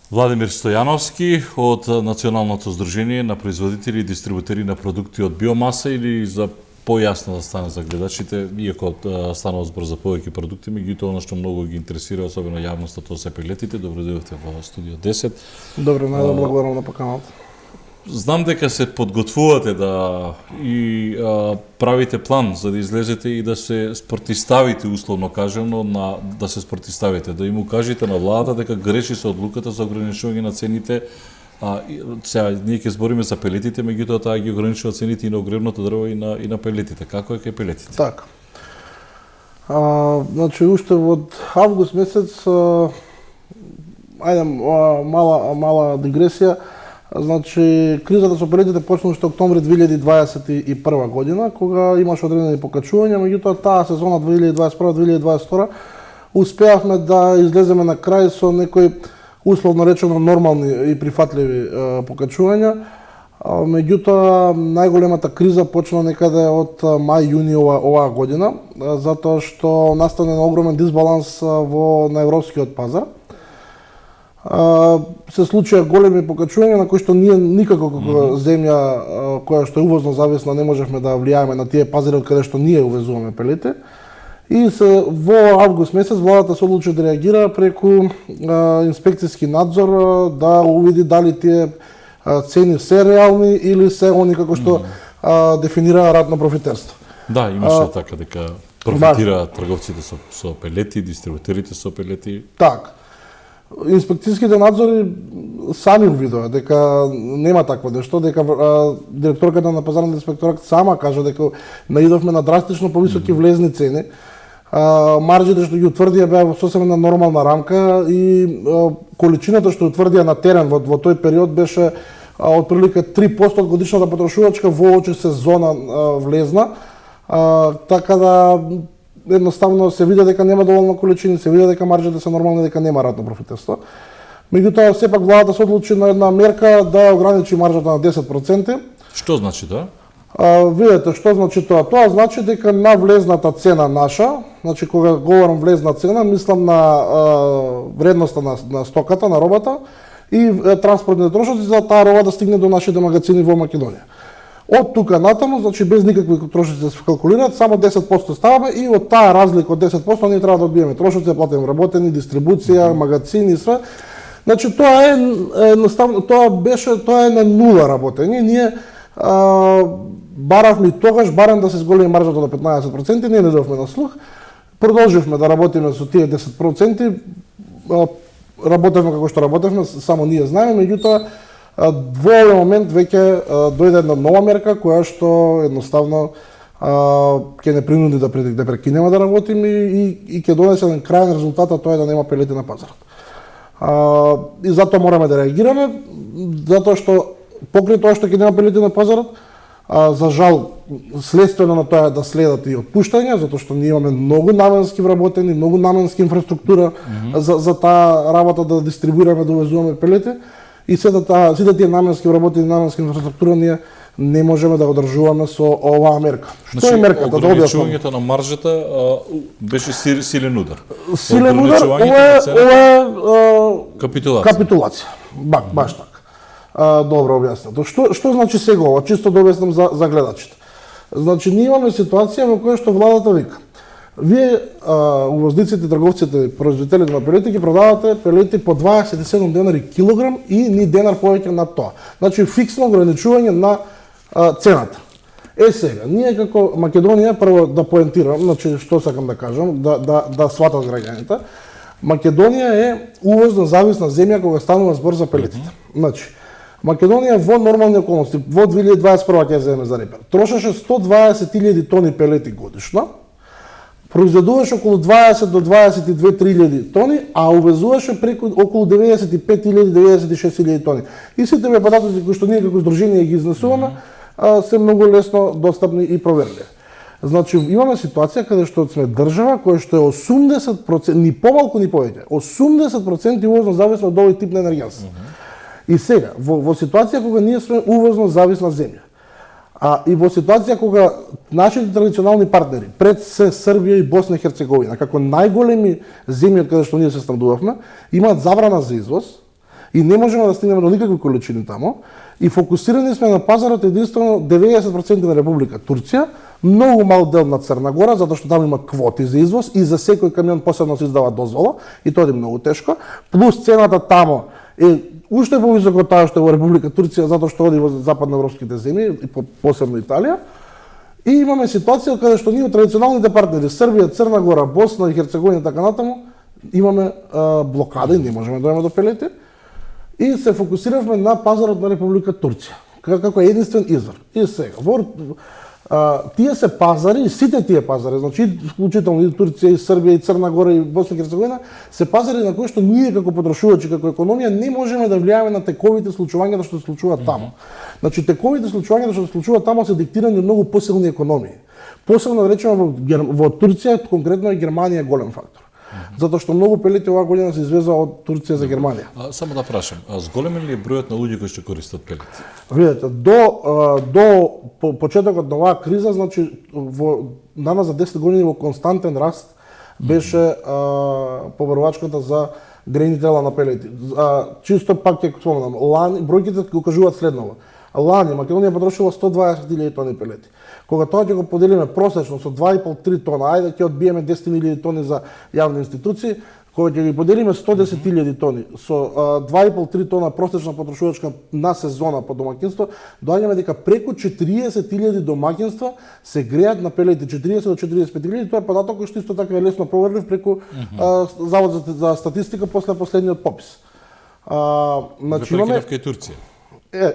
Владимир Стојановски од Националното здружение на производители и дистрибутери на продукти од биомаса, или за појасно да стане за гледачите, иако станува збор за повеќе продукти, меѓутоа она што многу ги интересира, особено јавноста, тоа се пелетите. Добро дојдовте во студио 10. Добро, најдобро благодарам на поканата. Знам дека се подготвувате правите план за да излезете и да се спротиставите, условно кажано, да се спротиставите, да им кажете на владата дека греши со одлуката за ограничување на цените. Сега ние ќе збориме за пелетите, меѓутоа таа ги ограничува цените и на огревното дрво и на пелетите. Како е кај пелетите? Така. Значи уште од август месец, мала дигресија. Значи, кризата со пелетите почна уште октомври 2021 година, кога имаше одредени покачувања, меѓутоа таа сезона 2021-2022 успеавме да излеземе на крај со некои условно речено нормални и прифатливи покачувања. Меѓутоа, најголемата криза почна некаде од мај-јуни оваа година, затоа што настане огромен дисбаланс на европскиот пазар. Се случија големи покачувања на кои што ние никако како земја која што е увозно зависна не можевме да влијаеме на тие пазари од каде што ние увезуваме пелете. И во август месец владата се одлучи да реагира преку инспекцијски надзор, да увиди дали тие цени се реални или се они како што дефинира ратно профитерство. Да, имаше така дека профитираат трговците со пелети, дистрибутерите со пелети. Така. Инспекцијските надзори сами увидоа дека нема такво нешто, дека директорката на пазарниот инспекторат сама кажа дека наидовме на драстично повисоки влезни цени. Маржите што ги утврдија беа во сосема нормална рамка и количината што утврдија на терен во тој период беше отприлика 3% од годишната потрошувачка во очи сезона влезна. Така да едноставно се види дека нема доволно количини, се види дека маржите се нормални, дека нема ратно профитерство. Меѓутоа, сепак владата се одлучи на една мерка да ограничи маржата на 10%. Што значи тоа? Видете, што значи тоа? Тоа значи дека на влезната цена наша, значи кога говорам влезна цена, мислам на вредноста на стоката, на робата и транспортните трошоци за таа роба да стигне до нашите магазини во Македонија. Од тука натаму, значи без никакви трошоци да се калкулираат, само 10% ставаме и од таа разлика од 10% ние треба да одбиеме трошоци, да платиме вработени, дистрибуција, магазини и све. Значи тоа е едноставно, тоа е на нула работење. Ние баравме тогаш барем да се зголеми маржата до 15%, ние не дадовме на слух. Продолживме да работиме со тие 10%, работевме како што работевме, само ние знаеме, меѓутоа во овој момент веќе дојде една нова мерка која што едноставно ќе не принуди да прекинеме да работиме и ќе донесе еден крајен резултат, а тоа е да нема пелети на пазарот. И затоа мораме да реагираме, затоа што покрај тоа што ќе нема пелети на пазарот, за жал следствено на тоа да следат и отпуштања, затоа што ние имаме многу наменски вработени, многу наменски инфраструктура за таа работа да дистрибуираме, да увезуваме пелети. И сите тие наменски вработени, наменски инфраструктура ние не можеме да го одржуваме со оваа мерка. Што е мерката? Да објаснам. Ограничувањето на маржата беше силен удар. Силен удар, ова е капитулација. Баш така. Добро објаснато. Што значи сега ова? Чисто да објаснам за гледачите. Значи ние имаме ситуација во која што владата вика: вие, увозниците, трговците, производителите на пелети ги продавате пелети по 27 денари килограм и ни денар повеќе на тоа. Значи фиксно ограничување на цената. Сега, ние како Македонија, прво да поентирам, значи што сакам да кажам, да сватат граѓаните. Македонија е увозно зависна земја кога станува збор за пелетите. Значи, Македонија во нормални околности, во 2021 ќе земеме за репер, трошеше 120.000 тони пелети годишно, произведуваше околу 20 до 22-3.000 тони, а увезуваше преку околу 95.000-96.000 тони. И сите овие податоци кои што ние како здружение ги изнесуваме се многу лесно достапни и проверливи. Значи имаме ситуација каде што сме држава која што е 80%, ни помалку ни повеќе, 80% увозно зависна од овој тип на енергијанс. И сега, во ситуација кога ние сме увозно зависна земја, и во ситуација кога нашите традиционални партнери, пред се Србија и Босна и Херцеговина, како најголеми земји од каде што ние се снабдувавме, имаат забрана за извоз И не можеме да стигнеме до никакви количини тамо. И фокусирани сме на пазарот единствено 90% на Република Турција, многу мал дел на Црна Гора, затоа што таму има квоти за извоз и за секој камион посебно се издава дозвола, и тоа е многу тешко. Плюс цената тамо е уште повисока од таа што е во Република Турција, затоа што оди во западноевропските земји, и посебно Италија. И имаме ситуација каде што ние традиционалните партнери, Србија, Црна Гора, Босна и Херцеговина и така натаму, имаме блокада и не можеме да дојдеме до пелети. И се фокусиравме на пазарот на Република Турција, како единствен извор. И сега, тие се пазари, сите тие пазари, значи вклучително и Турција, и Србија, и Црна Гора, и Босна и Херцеговина, се пазари на кои што ние како потрошувачи, како економија, не можеме да влијаваме на тековите случувања што се случуваат тамо. Значи, тековите случувања што се случуваат тамо се диктирани од многу посилни економии. Посебно да речеме во Турција, конкретно и Германија е голем фактор. Затоа што многу пелети оваа година се извезува од Турција за Германија. Само да прашам, зголемен ли е бројот на луѓе кои што користат пелети? Видете, до почетокот на оваа криза, значи за 10 години во константен раст беше побарувачката за грејни тела на пелети. Чисто пак ќе споменам, лани бројките го кажуваат следново. Лани Македонија потрошила 120.000 тони пелети. Кога тоа ќе го поделиме просечно со 2,5-3 тона, ајде ќе одбиеме 10.000 тони за јавни институции, кога ќе ги поделиме 110.000 тони со 2,5-3 тона просечна потрошувачка на сезона по домаќинство, доаѓаме дека преку 40.000 домаќинства се греат на пелети, 40 до 45.000, тоа е податок кој што исто така е лесно проверлив преку Завод за статистика после последниот попис. Значи имаме Турција.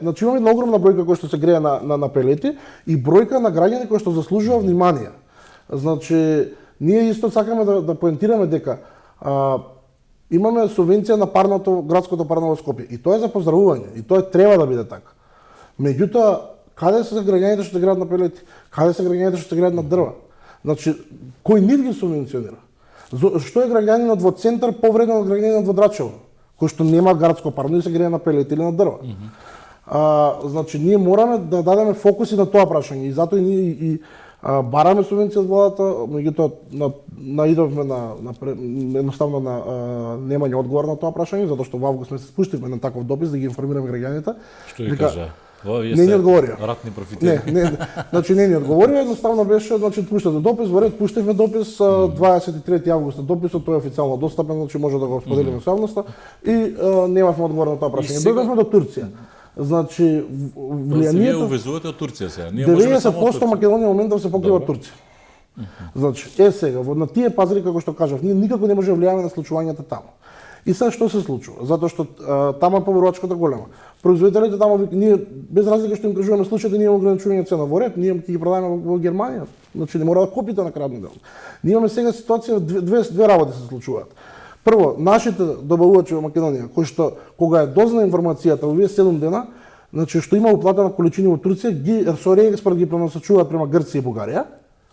Значи имаме една огромна бројка која што се грее на пелети и бројка на граѓани кои што заслужува внимание. Значи, ние исто сакаме да поентираме дека имаме субвенција на градското парно во Скопје и тоа е за поздравување и тоа треба да биде така. Меѓутоа, каде се граѓаните што се греат на пелети? Каде се граѓаните што се греат на дрва? Значи, кој нив ги субвенционира? Што е граѓанинот во центар повреден од граѓанинот во Драчево, кој што нема градско парно и се грее на пелети или на дрва? Значи, ние мораме да дадеме фокуси на тоа прашање и затоа ние бараме субвенција од владата, меѓутоа наидовме едноставно на немање одговор на тоа прашање, затоа што во август месец спуштивме на таков допис да ги информираме граѓаните. Што ви кажа? Не ни одговорија. Ратни профитери. Значи не ни одговорија, едноставно беше, значи пуштате допис, во ред пуштивме допис 23 август дописот, тој е официјално достапен, значи може да го споделиме со јавноста и немавме одговор на тоа прашање. Дојдовме до Турција. Значи влијанието увезувате од Турција сега. 90% Македонија во моментов се покрива од Турција. Значи, сега на тие пазари како што кажав, ние никако не можеме да влијаваме на случувањата таму. И сега што се случува? Затоа што таму е побарувачката голема. Производителите таму ние без разлика што им кажуваме случаите, ние имаме ограничување цена во ред, ние ќе ги продаваме во Германија. Значи не мора да купите на крајниот дел. Ние имаме сега ситуација две работи се случуваат. Прво, нашите добавувачи во Македонија, кои што кога е дозна информацијата во овие 7 дена, значи што има уплатена количини во Турција, ги со реекспорт ги пренасочуваат према Грција и Бугарија,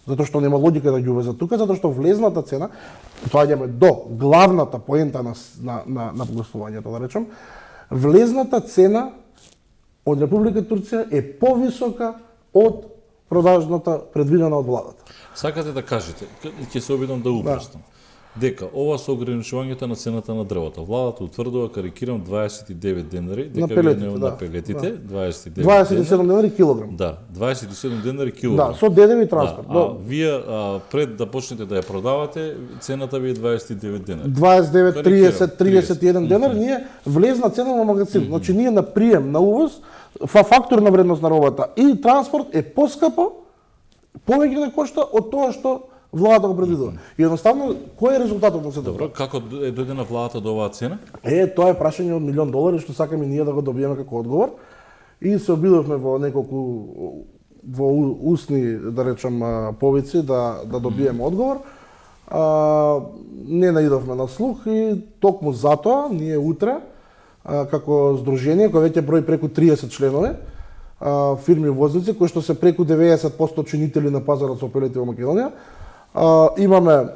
затоа што нема логика да ги увезат тука, затоа што влезната цена, доаѓаме до главната поента на погласувањето, да речем, влезната цена од Република Турција е повисока од продажната предвидена од владата. Сакате да кажете, ќе се обидам да упростам, дека ова со ограничувањето на цената на дрвото, владата утврдува, карикирам, 29 денари, дека на пелетите, 27 денари килограм. Да, 27 денари килограм. Да, со ДДВ и транспорт. Вие пред да почнете да ја продавате, цената ви е 29 денари. 29, 30, 31 денар, ние влезна цена во магазин. Значи ние на прием, на увоз, фактурна вредност на робата и транспорт е поскапо, повеќе не кошта од тоа што владата го предвидува. И едноставно, кој е резултатот на сето? Добро, како е дојдена владата до оваа цена? Тоа е прашање од $1 милион што сакаме ние да го добиеме како одговор. И се обидовме во неколку устни, да речем, повици да добиеме одговор. Не наидовме на слух и токму затоа ние утре како здружение кој веќе брои преку 30 членови, фирми возници кои што се преку 90% чинители на пазарот со пелети во Македонија, имаме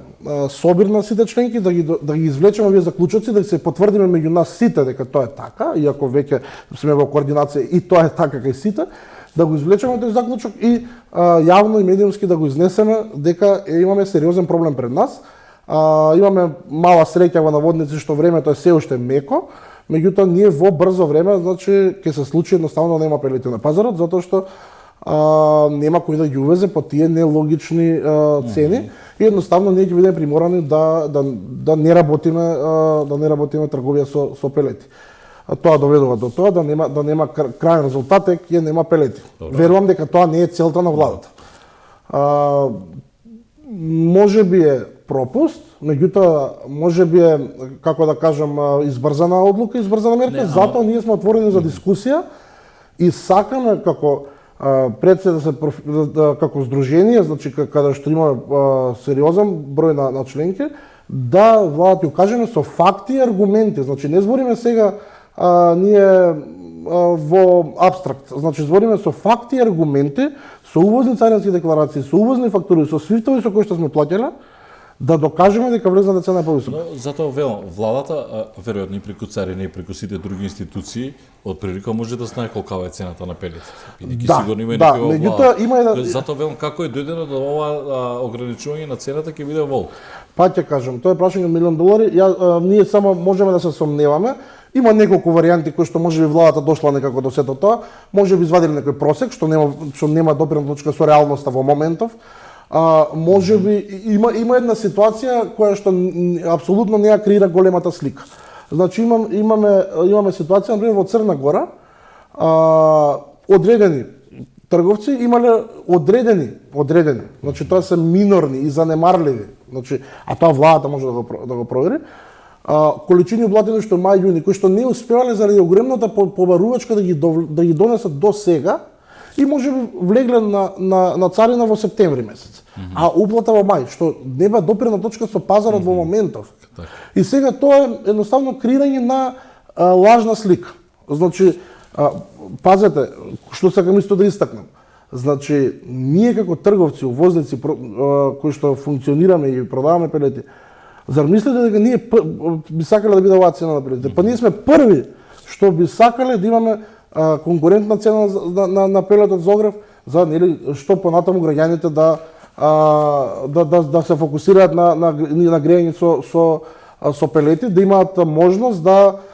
собир на сите членки да ги извлечеме овие заклучоци, да се потврдиме меѓу нас сите дека тоа е така, иако веќе сме во координација и тоа е така кај сите, да го извлечеме тој заклучок и јавно и медиумски да го изнесеме дека имаме сериозен проблем пред нас. Имаме мала среќа во наводници што времето е се уште меко, меѓутоа ние во брзо време, значи ќе се случи едноставно да нема пелети на пазарот, затоа што нема кој да ги увезе по тие нелогични цени и едноставно ние ќе бидеме приморани да не работиме трговија со пелети. Тоа доведува до тоа да нема крајен резултат е ќе нема пелети. Верувам дека тоа не е целта на владата. Може би е пропуст, меѓутоа може би е, како да кажам, избрзана одлука, избрзана мерка, затоа ние сме отворени за дискусија и сакаме како пред се како здружение, значи каде што има сериозен број на членки, да владата ја кажеме со факти и аргументи. Значи не збориме сега ние во абстракт, значи збориме со факти и аргументи, со увозни царински декларации, со увозни фактури, со свифтови со кои што сме плаќале, да докажеме дека влезната цена е повисока. Но затоа велам, владата, веројатно и преку царина и преку сите други институции, од прилика може да знае колкава е цената на пелетите. Бидејќи сигурно има и некоја влада. Затоа велам како е дојдено до ова ограничување на цената ќе биде вол. Па ќе кажам, тоа е прашање од $1.000.000. Ние само можеме да се сомневаме. Има неколку варијанти кои што можеби владата дошла некако до сето тоа, можеби извадили некој просек што нема допирна точка со реалноста во моментов. Можеби има една ситуација која што апсолутно не ја креира големата слика. Значи имаме ситуација например во Црна Гора, одредени трговци имале одредени, значи тоа се минорни и занемарливи, значи а тоа владата може да го провери. Количини облатени што мај јуни кои што не успевале заради огромната побарувачка да ги донесат до сега и може би влегле на царина во септември месец. А уплата во мај, што не бе допирна точка со пазарот во моментов. И сега тоа е едноставно креирање на лажна слика. Значи, пазете, што сакам исто да истакнам. Значи, ние како трговци, увозници, кои што функционираме и продаваме пелети, зар мислите дека ние би сакале да биде оваа цена на пелетите? Па ние сме први што би сакале да имаме конкурентна цена на пелетот за огрев, за нели што понатаму граѓаните да се фокусираат на грејање со пелети, да имаат можност да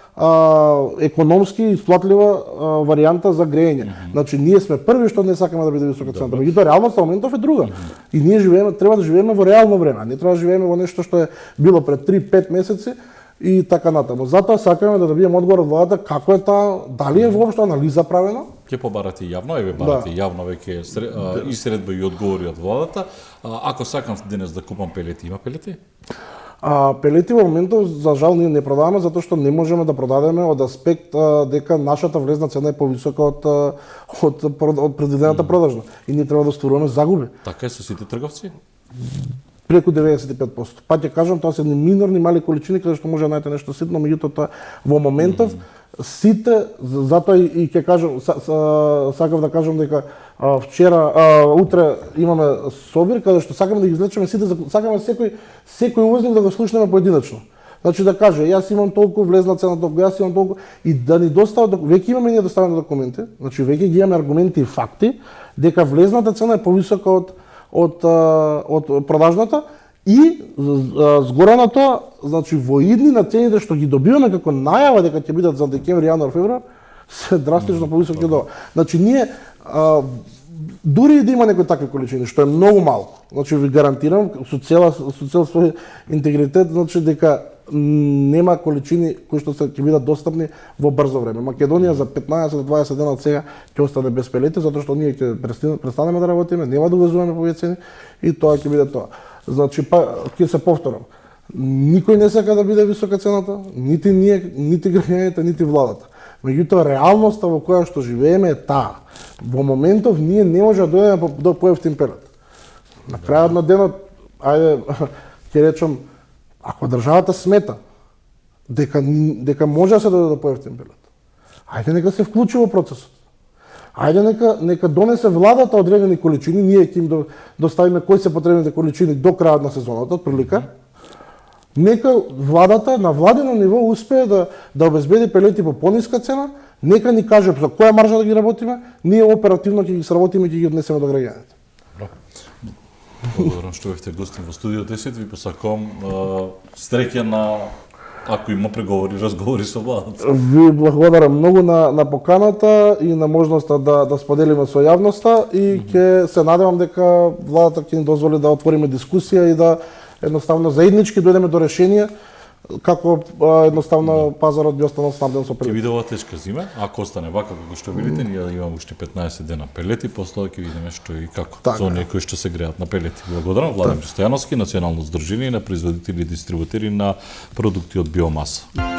економски исплатлива варијанта за грејање. Значи ние сме први што не сакаме да биде висока цената. Меѓутоа реалноста во моментов е друга. И ние треба да живееме во реално време, не треба да живееме во нешто што е било пред 3-5 месеци и така натаму. Затоа сакаме да добиеме одговор од владата како е таа, дали е воопшто анализа правена? Ќе побарате јавно, барате јавно веќе и средба и одговори од владата. Ако сакам денес да купам пелети, има пелети? Пелети во моментот за жал ние не продаваме затоа што не можеме да продадеме од аспект дека нашата влезна цена е повисока од предвидената продажна и ние треба да стваруваме загуби. Така е со сите трговци? Преку 95%. Па ќе кажам, тоа се едни минорни мали количини каде што може да најдете нешто ситно, меѓутоа тоа во моментов сите, затоа и ќе кажам, сакав да кажам дека утре имаме собир каде што сакаме да ги извлечеме сите, сакаме секој увозник да го слушнеме поединечно. Значи да каже, јас имам толку влезна цена, јас имам толку и да ни достават, веќе имаме ние доставени документи, значи веќе ги имаме аргументи и факти дека влезната цена е повисока од продажната и згора на тоа, значи во идни на цените што ги добиваме како најава дека ќе бидат за декември, јануар, февруар, се драстично повисоки од ова. Значи ние дури и да има некои такви количини, што е многу малку, значи ви гарантирам со цел свој интегритет, значи дека нема количини кои што ќе бидат достапни во брзо време. Македонија за 15-20 дена од сега ќе остане без пелети затоа што ние ќе престанеме да работиме, нема да увезуваме по овие цени и тоа ќе биде тоа. Значи ќе се повторам. Никој не сака да биде висока цената, нити ние, нити граѓаните, нити владата. Меѓутоа реалноста во која што живееме е таа. Во моментов ние не може да дојдеме до поевтин пелет. На крајот на денот, ајде ќе речам, ако државата смета дека може да се дојде до поевтин пелет, ајде нека се вклучи во процесот. Ајде нека донесе владата одредени количини, ние ќе им доставиме кои се потребните количини до крајот на сезоната, отприлика. Нека владата на владино ниво успее да обезбеди пелети по пониска цена, нека ни каже за која маржа да ги работиме, ние оперативно ќе ги сработиме и ќе ги однесеме до граѓаните. Благодарам што бевте гостин во студио 10, ви посакувам среќа на ако има преговори, разговори со владата. Ви благодарам многу на поканата и на можноста да споделиме со јавноста и ќе се надевам дека владата ќе ни дозволи да отвориме дискусија и да едноставно заеднички дојдеме до решение како едноставно пазарот би останал снабден со Ќе пелети. биде ова тешка зима, ако остане вака како што видите, ние имаме уште 15 дена пелети, после ќе видиме што и како Така за оние кои што се греат на пелети. Благодарам Владимир Стојановски, Национално здружение на производители и дистрибутери на продукти од биомаса.